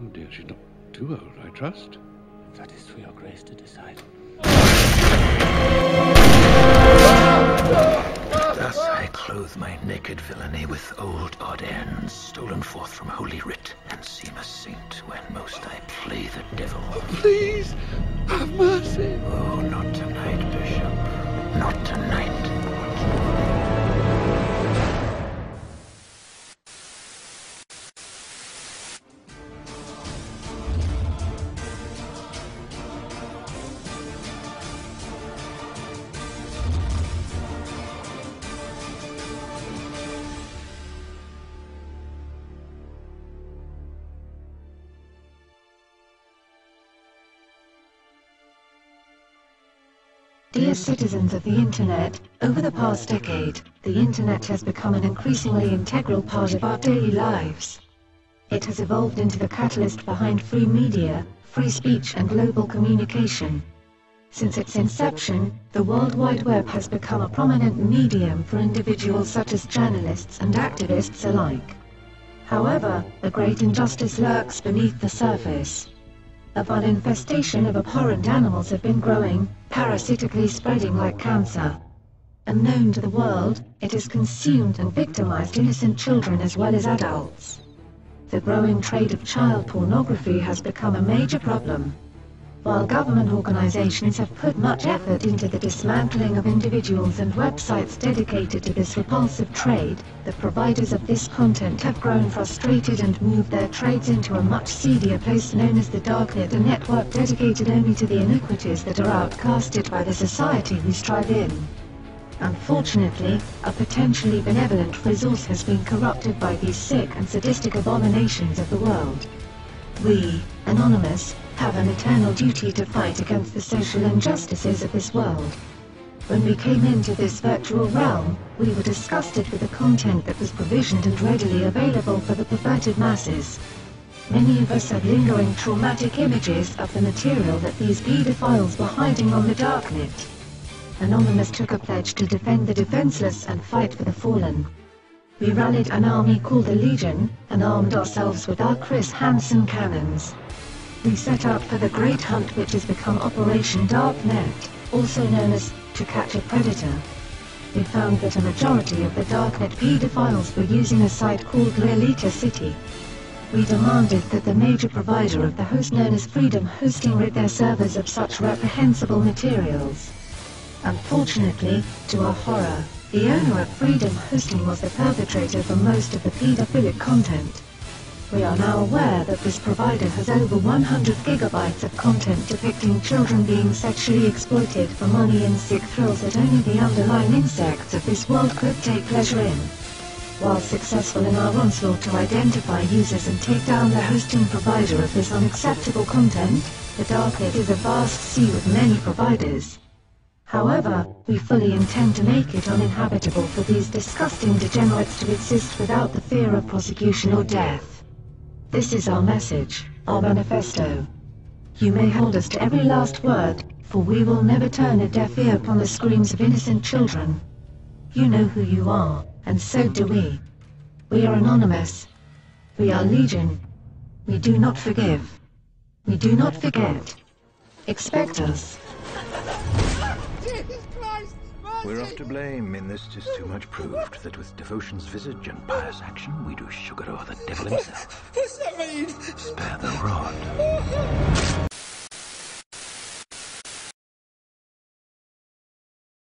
Oh dear, she's not too old, I trust. That is for your grace to decide. Thus I clothe my naked villainy with old odd ends, stolen forth from Holy Writ, and seem a saint when most I play the devil. Please, have mercy. Oh, not tonight, Bishop. Not tonight. Dear citizens of the Internet, over the past decade, the Internet has become an increasingly integral part of our daily lives. It has evolved into the catalyst behind free media, free speech and global communication. Since its inception, the World Wide Web has become a prominent medium for individuals such as journalists and activists alike. However, a great injustice lurks beneath the surface. A vile infestation of abhorrent animals have been growing, parasitically spreading like cancer. Unknown to the world, it has consumed and victimized innocent children as well as adults. The growing trade of child pornography has become a major problem. While government organizations have put much effort into the dismantling of individuals and websites dedicated to this repulsive trade, the providers of this content have grown frustrated and moved their trades into a much seedier place known as the Darknet, a network dedicated only to the iniquities that are outcasted by the society we strive in. Unfortunately, a potentially benevolent resource has been corrupted by these sick and sadistic abominations of the world. We, Anonymous, have an eternal duty to fight against the social injustices of this world. When we came into this virtual realm, we were disgusted with the content that was provisioned and readily available for the perverted masses. Many of us had lingering traumatic images of the material that these pedophiles were hiding on the Darknet. Anonymous took a pledge to defend the defenseless and fight for the fallen. We rallied an army called the Legion, and armed ourselves with our Chris Hansen cannons. We set out for the great hunt which has become Operation Darknet, also known as To Catch a Predator. We found that a majority of the Darknet pedophiles were using a site called Realita City. We demanded that the major provider of the host known as Freedom Hosting rid their servers of such reprehensible materials. Unfortunately, to our horror, the owner of Freedom Hosting was the perpetrator for most of the pedophilic content. We are now aware that this provider has over 100 gigabytes of content depicting children being sexually exploited for money and sick thrills that only the underlying insects of this world could take pleasure in. While successful in our onslaught to identify users and take down the hosting provider of this unacceptable content, the Darknet is a vast sea with many providers. However, we fully intend to make it uninhabitable for these disgusting degenerates to exist without the fear of prosecution or death. This is our message, our manifesto. You may hold us to every last word, for we will never turn a deaf ear upon the screams of innocent children. You know who you are, and so do we. We are Anonymous. We are Legion. We do not forgive. We do not forget. Expect us. We're off to blame in this 'tis too much proved, that with devotion's visage and pious action we do sugar o'er the devil himself. What's that mean? Spare the rod.